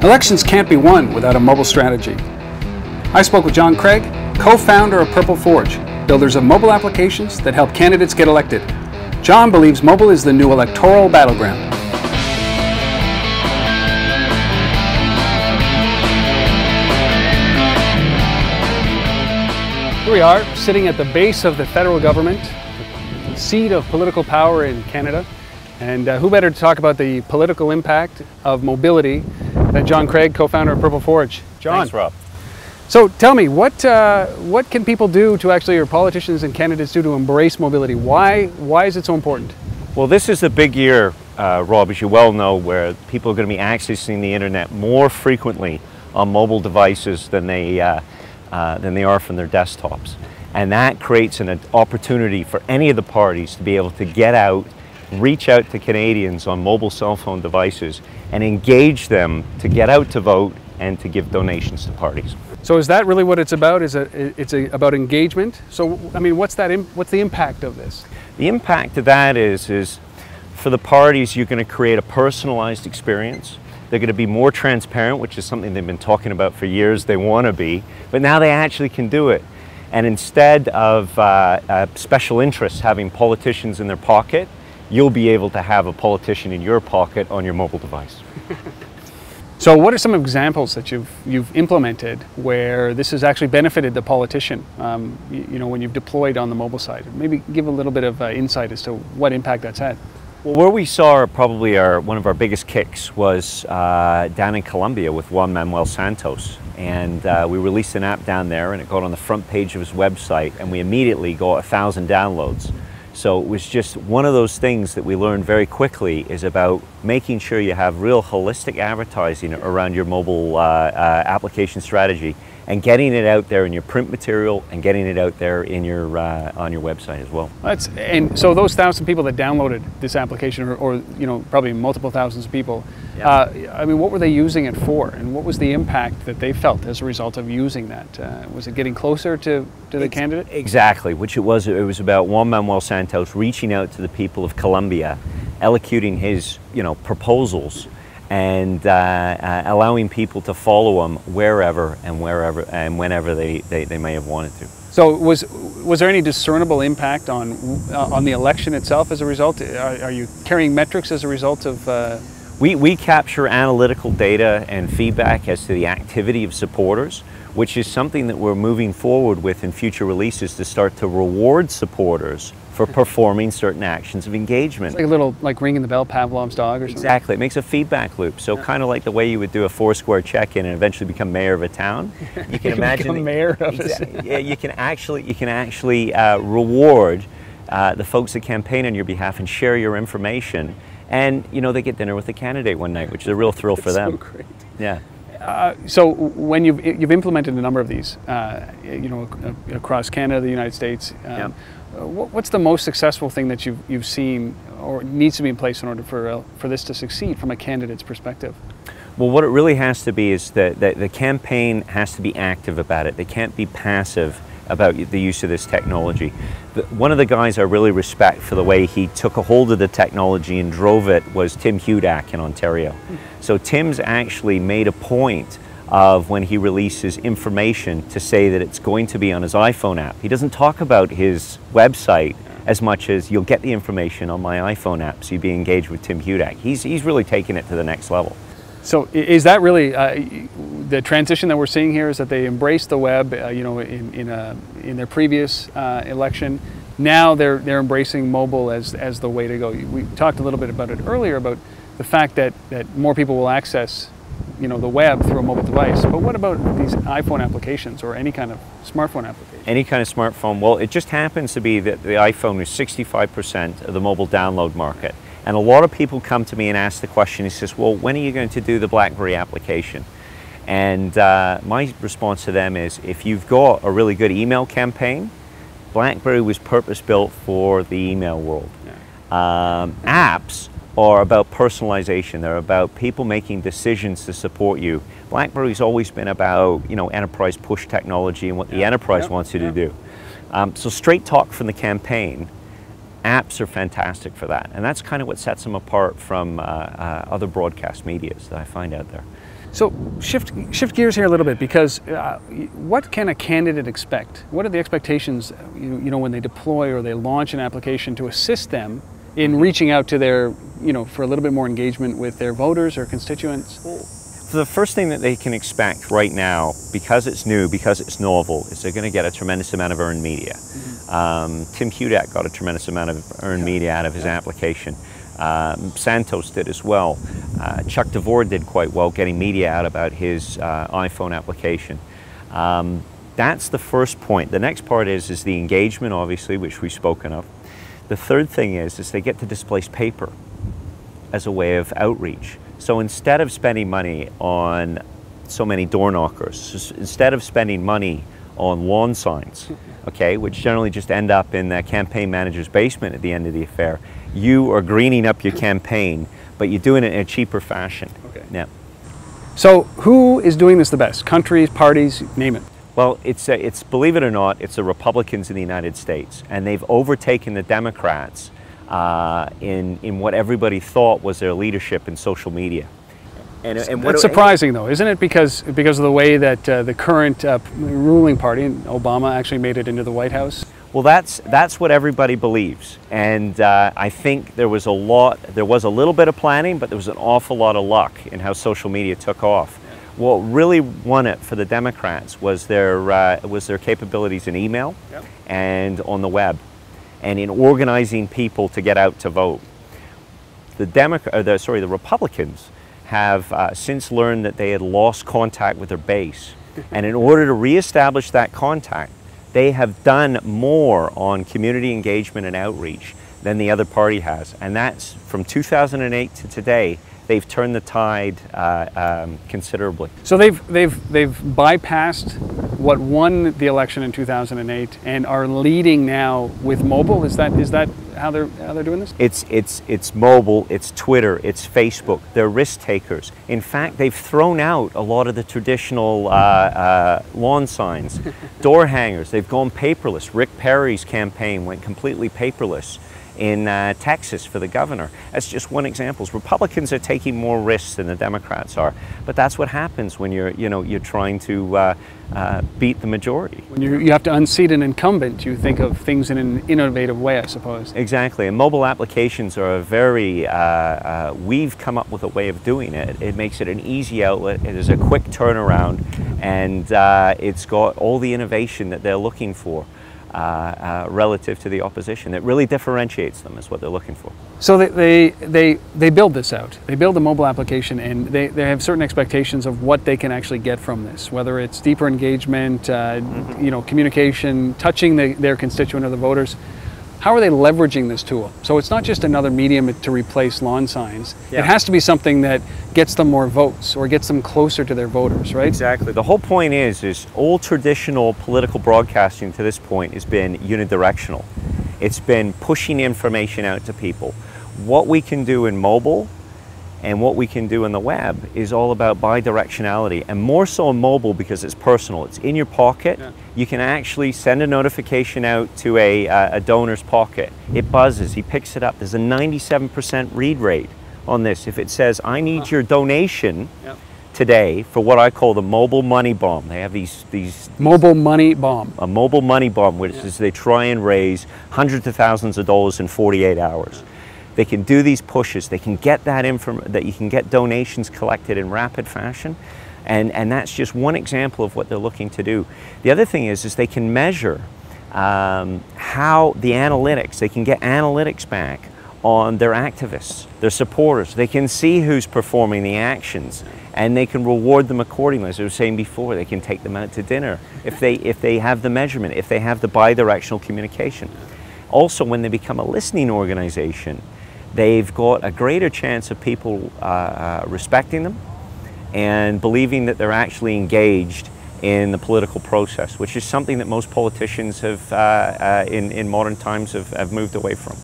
Elections can't be won without a mobile strategy. I spoke with John Craig, co-founder of Purple Forge, builders of mobile applications that help candidates get elected. John believes mobile is the new electoral battleground. Here we are, sitting at the base of the federal government, the seat of political power in Canada. And who better to talk about the political impact of mobility than John Craig, co-founder of Purple Forge. John. Thanks, Rob. So tell me, what can people do to actually, or politicians and candidates do to embrace mobility? Why is it so important? Well, this is a big year, Rob, as you well know, where people are going to be accessing the internet more frequently on mobile devices than they are from their desktops. And that creates an opportunity for any of the parties to be able to get out, reach out to Canadians on mobile cell phone devices and engage them to get out to vote and to give donations to parties. So is that really what it's about? It's about engagement? So, I mean, what's the impact of this? The impact of that is for the parties, you're going to create a personalized experience. They're going to be more transparent, which is something they've been talking about for years. They want to be, but now they actually can do it. And instead of special interests having politicians in their pocket, you'll be able to have a politician in your pocket on your mobile device. So what are some examples that you've implemented where this has actually benefited the politician, you know, when you've deployed on the mobile side? Maybe give a little bit of insight as to what impact that's had. Well, where we saw probably one of our biggest kicks was down in Colombia with Juan Manuel Santos. And we released an app down there and it got on the front page of his website and we immediately got 1,000 downloads. So it was just one of those things that we learned very quickly is about making sure you have real holistic advertising around your mobile application strategy and getting it out there in your print material and getting it out there in your on your website as well. And so those 1,000 people that downloaded this application, or you know, probably multiple thousands of people, yeah. I mean, what were they using it for, and what was the impact that they felt as a result of using that? Was it getting closer to the candidate? Exactly, which it was. It was about Juan Manuel Santos reaching out to the people of Colombia, elocuting his proposals, and allowing people to follow him wherever and whenever they may have wanted to. So was there any discernible impact on the election itself as a result? Are you carrying metrics as a result of? We capture analytical data and feedback as to the activity of supporters, which is something that we're moving forward with in future releases to start to reward supporters for performing certain actions of engagement. It's like a little, like ringing the bell, Pavlov's dog or something? Exactly, it makes a feedback loop. So kind of like the way you would do a Foursquare check-in and eventually become mayor of a town. You can imagine become mayor of a town. Yeah, you can actually reward the folks that campaign on your behalf and share your information. And you know, they get dinner with the candidate one night, which is a real thrill for them. So great. Yeah. So when you've implemented a number of these, you know, across Canada, the United States, what's the most successful thing that you've seen or needs to be in place in order for this to succeed from a candidate's perspective? Well, what it really has to be is that the campaign has to be active about it. They can't be passive about the use of this technology. One of the guys I really respect for the way he took a hold of the technology and drove it was Tim Hudak in Ontario. So Tim's actually made a point of when he releases information to say that it's going to be on his iPhone app. He doesn't talk about his website as much as you'll get the information on my iPhone app, so you'll be engaged with Tim Hudak. He's really taken it to the next level. So is that really the transition that we're seeing here, is that they embraced the web, you know, in their previous election. Now they're embracing mobile as the way to go. We talked a little bit about it earlier, about the fact that more people will access, you know, the web through a mobile device. But what about these iPhone applications or any kind of smartphone application? Any kind of smartphone. Well, it just happens to be that the iPhone is 65% of the mobile download market. And a lot of people come to me and ask the question, he says, well, when are you going to do the BlackBerry application? And my response to them is, if you've got a really good email campaign, BlackBerry was purpose-built for the email world. Yeah. Apps are about personalization. They're about people making decisions to support you. BlackBerry's always been about, you know, enterprise push technology and what the enterprise wants you to do. So straight talk from the campaign. Apps are fantastic for that, and that's kind of what sets them apart from other broadcast medias that I find out there. So shift gears here a little bit, because what can a candidate expect? What are the expectations, when they deploy or they launch an application to assist them in reaching out to their, for a little bit more engagement with their voters or constituents? So the first thing that they can expect right now, because it's new, because it's novel, is they're going to get a tremendous amount of earned media. Tim Hudak got a tremendous amount of earned media out of his application. Santos did as well. Chuck DeVore did quite well getting media out about his iPhone application. That's the first point. The next part is the engagement, obviously, which we've spoken of. The third thing is they get to displace paper as a way of outreach. So instead of spending money on so many door knockers, instead of spending money on lawn signs, okay, which generally just end up in the campaign manager's basement at the end of the affair, you are greening up your campaign, but you're doing it in a cheaper fashion. Okay. Yeah. So who is doing this the best? Countries, parties, name it. Well, it's believe it or not, it's the Republicans in the United States, and they've overtaken the Democrats in what everybody thought was their leadership in social media. And that's surprising, though, isn't it? Because of the way that the current ruling party, Obama, actually made it into the White House. Well, that's what everybody believes, and I think there was a little bit of planning, but there was an awful lot of luck in how social media took off. What really won it for the Democrats was their capabilities in email and on the web, and in organizing people to get out to vote. The Republicans have since learned that they had lost contact with their base, and in order to reestablish that contact, they have done more on community engagement and outreach than the other party has, and that's from 2008 to today. They've turned the tide considerably. So they've bypassed what won the election in 2008 and are leading now with mobile. Is that how they're doing this? It's mobile. It's Twitter. It's Facebook. They're risk takers. In fact, they've thrown out a lot of the traditional lawn signs, door hangers. They've gone paperless. Rick Perry's campaign went completely paperless in Texas for the governor. That's just one example. Republicans are taking more risks than the Democrats are, but that's what happens when you're trying to beat the majority. When you have to unseat an incumbent, you think of things in an innovative way, I suppose. Exactly, and mobile applications are a very, we've come up with a way of doing it. It makes it an easy outlet, it is a quick turnaround, and it's got all the innovation that they're looking for. Relative to the opposition, that really differentiates them is what they're looking for. So they build this out. They build a mobile application, and they have certain expectations of what they can actually get from this, whether it's deeper engagement, communication, touching their constituent or the voters. How are they leveraging this tool? So it's not just another medium to replace lawn signs. Yeah. It has to be something that gets them more votes or gets them closer to their voters, right? Exactly. The whole point is all traditional political broadcasting to this point has been unidirectional. It's been pushing information out to people. What we can do in mobile and what we can do in the web is all about bidirectionality, and more so in mobile because it's personal. It's in your pocket. Yeah. You can actually send a notification out to a donor's pocket. It buzzes, he picks it up. There's a 97% read rate on this. If it says, I need your donation today for what I call the mobile money bomb. They have these mobile money bomb. A mobile money bomb, which is they try and raise hundreds of thousands of dollars in 48 hours. They can do these pushes. They can get that that you can get donations collected in rapid fashion, and that's just one example of what they're looking to do. The other thing is they can measure how the analytics. They can get analytics back on their activists, their supporters. They can see who's performing the actions, and they can reward them accordingly. As I was saying before, they can take them out to dinner if they have the measurement, if they have the bidirectional communication. Also, when they become a listening organization, they've got a greater chance of people respecting them and believing that they're actually engaged in the political process, which is something that most politicians have, in modern times, have moved away from.